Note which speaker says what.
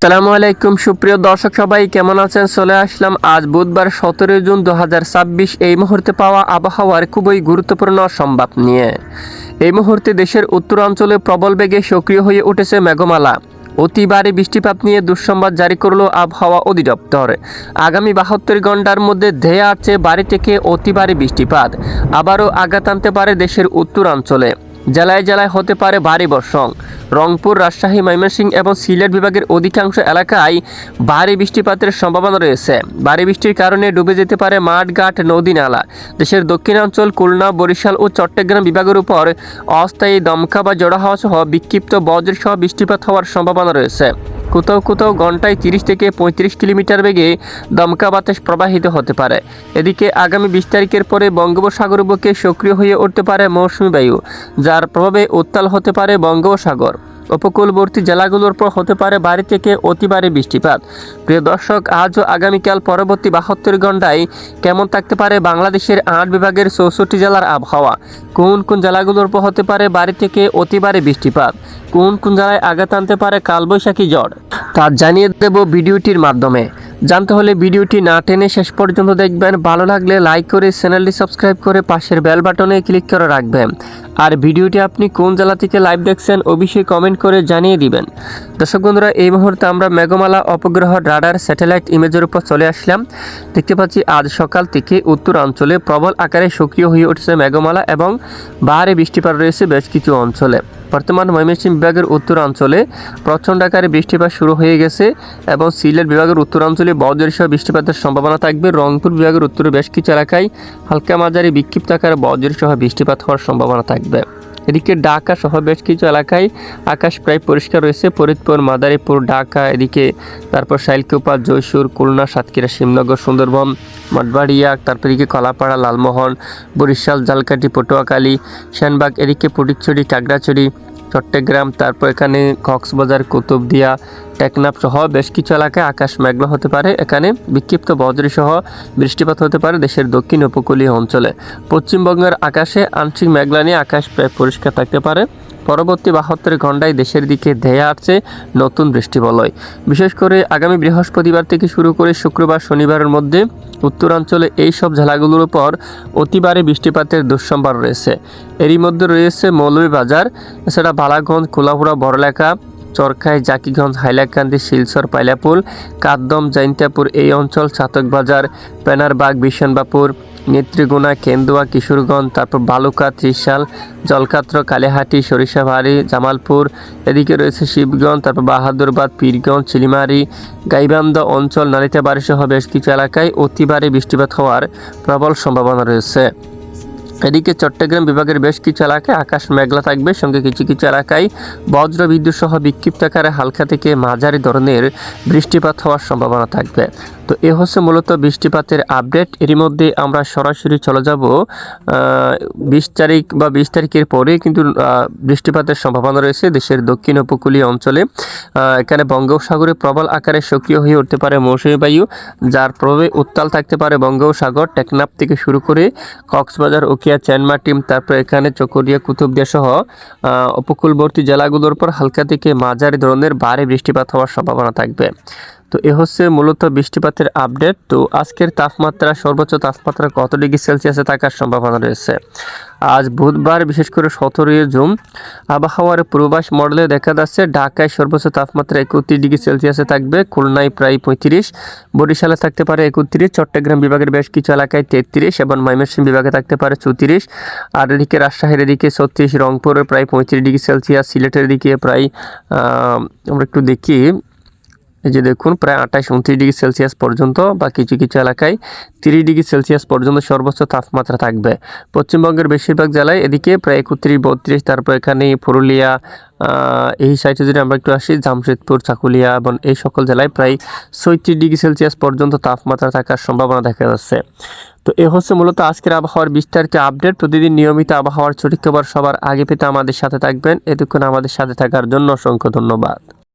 Speaker 1: আসসালামু আলাইকুম সুপ্রিয় দর্শক সবাই কেমন আছেন। চলে আসলাম আজ বুধবার 17 জুন 2026 এই মুহূর্তে পাওয়া আবহাওয়ার খুবই গুরুত্বপূর্ণ সংবাদ নিয়ে। এই মুহূর্তে দেশের উত্তরাঞ্চলে প্রবল বেগে সক্রিয় হয়ে উঠেছে মেঘমালা। অতি ভারী বৃষ্টিপাত নিয়ে দুঃসংবাদ জারি করল আবহাওয়া অধিদপ্তর। আগামী 72 ঘন্টার মধ্যে ধেয়ে আসছে ভারী থেকে অতি ভারী বৃষ্টিপাত। আবারও আঘাত আনতে পারে দেশের উত্তরাঞ্চলে। জেলায় জেলায় হতে পারে ভারী বর্ষণ। রংপুর, রাজশাহী, ময়মনসিংহ এবং সিলেট বিভাগের অধিকাংশ এলাকায় ভারী বৃষ্টিপাতের সম্ভাবনা রয়েছে। ভারী বৃষ্টির কারণে ডুবে যেতে পারে মাঠঘাট, নদী, নালা। দেশের দক্ষিণাঞ্চল, খুলনা, বরিশাল ও চট্টগ্রাম বিভাগের উপর অস্থায়ী দমকা বা জোড়া হাওয়া সহ বিক্ষিপ্ত বজ্রসহ বৃষ্টিপাত হওয়ার সম্ভাবনা রয়েছে। কোথাও কোথাও ঘন্টায় 30 থেকে 35 কিলোমিটার বেগে দমকা বাতাস প্রবাহিত হতে পারে। এদিকে আগামী 20 তারিখের পরে বঙ্গোপসাগর বুকে সক্রিয় হয়ে উঠতে পারে মৌসুমী বায়ু, যার প্রভাবে উত্তাল হতে পারে বঙ্গোপসাগর। উপকূলবর্তী জেলাগুলোর পর হতে পারে ভারী থেকে অতি ভারী বৃষ্টিপাত। প্রিয় দর্শক, আজ ও আগামীকাল পরবর্তী 72 ঘন্টায় কেমন থাকতে পারে বাংলাদেশের 8 বিভাগের 64 জেলার আবহাওয়া? কোন কোন জেলাগুলোর পর হতে পারে ভারী থেকে অতি ভারী বৃষ্টিপাত? কোন কোন জেলায় আঘাত আনতে পারে কালবৈশাখী ঝড়? তা জানিয়ে দেব ভিডিওটির মাধ্যমে। জানতে হলে ভিডিওটি না টেনে শেষ পর্যন্ত দেখবেন। ভালো লাগলে লাইক করে চ্যানেলটি সাবস্ক্রাইব করে পাশের বেল বাটনে ক্লিক করে রাখবেন। আর ভিডিওটি আপনি কোন জেলা থেকে লাইভ দেখছেন অবশ্যই কমেন্ট করে জানিয়ে দিবেন। দর্শক বন্ধুরা, এই মুহূর্তে আমরা মেঘমালা উপগ্রহ রাডার স্যাটেলাইট ইমেজের উপর চলে আসলাম। দেখতে পাচ্ছি আজ সকাল থেকে উত্তরাঞ্চলে প্রবল আকারে সক্রিয় হয়ে উঠেছে মেঘমালা এবং ভারী বৃষ্টিপাত রয়েছে বেশ কিছু অঞ্চলে। বর্তমান ময়মনসিংহ বিভাগের উত্তরাঞ্চলে প্রচণ্ড আকারে বৃষ্টিপাত শুরু হয়ে গেছে এবং সিলেট বিভাগের উত্তরাঞ্চলে বজ্রসহ বৃষ্টিপাতের সম্ভাবনা থাকবে। রংপুর বিভাগের উত্তরে বেশ কিছু এলাকায় হালকা মাঝারি বিক্ষিপ্ত আকারে বজ্রসহ বৃষ্টিপাত হওয়ার সম্ভাবনা থাকবে। এদিকে ঢাকা সহ বেশ কিছু এলাকায় আকাশ প্রায় পরিষ্কার রয়েছে। ফরিদপুর, মাদারীপুর, ঢাকা, এদিকে তারপর শাইলকুপা, জয়সুর, খুলনা, সাতক্ষীরা, শিবনগর, সুন্দরবন, মঠবাড়িয়া, তারপর এদিকে কলাপাড়া, লালমোহন, বরিশাল, ঝালকাঠি, পটুয়াখালী, সেনবাগ, এদিকে ফটিকছড়ি, খাগড়াছড়ি, চট্টগ্রাম, তারপর এখানে কক্সবাজার, কুতুবদিয়া, টেকনাফ সহ বেশ কিছু এলাকায় আকাশ মেঘলা হতে পারে। এখানে বিক্ষিপ্ত বজ্রসহ বৃষ্টিপাত হতে পারে দেশের দক্ষিণ উপকূলীয় অঞ্চলে। পশ্চিমবঙ্গের আকাশে আংশিক মেঘলা নিয়ে আকাশ প্রায় পরিষ্কার থাকতে পারে। পরবর্তী 72 ঘন্টায় দেশের দিকে ধেয়ে আসছে নতুন বৃষ্টিবলয়। বিশেষ করে আগামী বৃহস্পতিবার থেকে শুরু করে শুক্রবার, শনিবারের মধ্যে উত্তরাঞ্চলে এই সব জেলাগুলোর উপর অতি ভারী বৃষ্টিপাতের দুঃসম্ভাবনা রয়েছে। এরই মধ্যে রয়েছে মৌলভীবাজার, এছাড়া বালাগঞ্জ, কোলাপুরা, বড়লেখা, চরখাই, জাকিগঞ্জ, হাইলাকান্দি, শিলচর, পাইলাপুল, কাদদম, জৈন্তাপুর এই অঞ্চল, চাতকবাজার, পেনারবাগ, বিশনবাপুর, নেত্রীগুনা, কেন্দুয়া, কিশোরগঞ্জ, তারপর বালুকা, ত্রিশাল, জলকাত্র, কালিহাটি, সরিষাবাড়ি, জামালপুর, এদিকে রয়েছে শিবগঞ্জ, তারপর বাহাদুরবাদ, পীরগঞ্জ, চিলিমারি, গাইবান্ধা অঞ্চল, নালিতাবাড়ি সহ বেশ কিছু এলাকায় অতি ভারী বৃষ্টিপাত হওয়ার প্রবল সম্ভাবনা রয়েছে। এদিকে চট্টগ্রাম বিভাগের বেশ কিছু এলাকায় আকাশ মেঘলা থাকবে, সঙ্গে কিছু কিছু এলাকায় বজ্র বিদ্যুৎ সহ বিক্ষিপ্ত আকারে হালকা থেকে মাঝারি ধরনের বৃষ্টিপাত হওয়ার সম্ভাবনা থাকবে। তো এ হচ্ছে মূলত বৃষ্টিপাতের আপডেট। এরই মধ্যে আমরা সরাসরি চলে যাব 20 তারিখ বা 20 তারিখের পরে কিন্তু বৃষ্টিপাতের সম্ভাবনা রয়েছে দেশের দক্ষিণ উপকূলীয় অঞ্চলে। এখানে বঙ্গোপসাগরে প্রবল আকারে সক্রিয় হয়ে উঠতে পারে মৌসুমী বায়ু, যার প্রভাবে উত্তাল থাকতে পারে বঙ্গোপসাগর। টেকনাফ থেকে শুরু করে কক্সবাজার, উখিয়া, চানমাটি, তারপর এখানে চকরিয়া, কুতুবদিয়া সহ উপকূলবর্তী জেলাগুলোর উপর হালকা থেকে মাঝারি ধরনের ভারী বৃষ্টিপাত হওয়ার সম্ভাবনা থাকবে। তো এ হচ্ছে মূলত বৃষ্টিপাতের আপডেট। তো আজকের তাপমাত্রা, সর্বোচ্চ তাপমাত্রা কত ডিগ্রি সেলসিয়াসে থাকার সম্ভাবনা রয়েছে? আজ বুধবার বিশেষ করে 17 জুন আবহাওয়ার পূর্বাভাস মডেলে দেখা যাচ্ছে ঢাকায় সর্বোচ্চ তাপমাত্রা 31 ডিগ্রি সেলসিয়াসে থাকবে, খুলনায় প্রায় 35, বরিশালে থাকতে পারে 31, চট্টগ্রাম বিভাগের বেশ কিছু এলাকায় 33 এবং ময়মনসিংহ বিভাগে থাকতে পারে 34, আর এদিকে রাজশাহীর এদিকে 36, রংপুরের প্রায় 35 ডিগ্রি সেলসিয়াস, সিলেটের দিকে প্রায় আমরা একটু দেখি, এই যে দেখুন প্রায় 28-29 ডিগ্রি সেলসিয়াস পর্যন্ত, বা কিছু কিছু এলাকায় 30 ডিগ্রি সেলসিয়াস পর্যন্ত সর্বোচ্চ তাপমাত্রা থাকবে। পশ্চিমবঙ্গের বেশিরভাগ জেলায় এদিকে প্রায় 31-32, তারপর এখানে পুরুলিয়া, এই সাইডে যদি আমরা একটু আসি জামশেদপুর, চাকুলিয়া এবং এই সকল জেলায় প্রায় 36 ডিগ্রি সেলসিয়াস পর্যন্ত তাপমাত্রা থাকার সম্ভাবনা দেখা যাচ্ছে। তো এ হচ্ছে মূলত আজকের আবহাওয়ার বিস্তারিত আপডেট। প্রতিদিন নিয়মিত আবহাওয়ার সঠিক খবর সবার আগে পেতে আমাদের সাথে থাকবেন। এতক্ষণ আমাদের সাথে থাকার জন্য অসংখ্য ধন্যবাদ।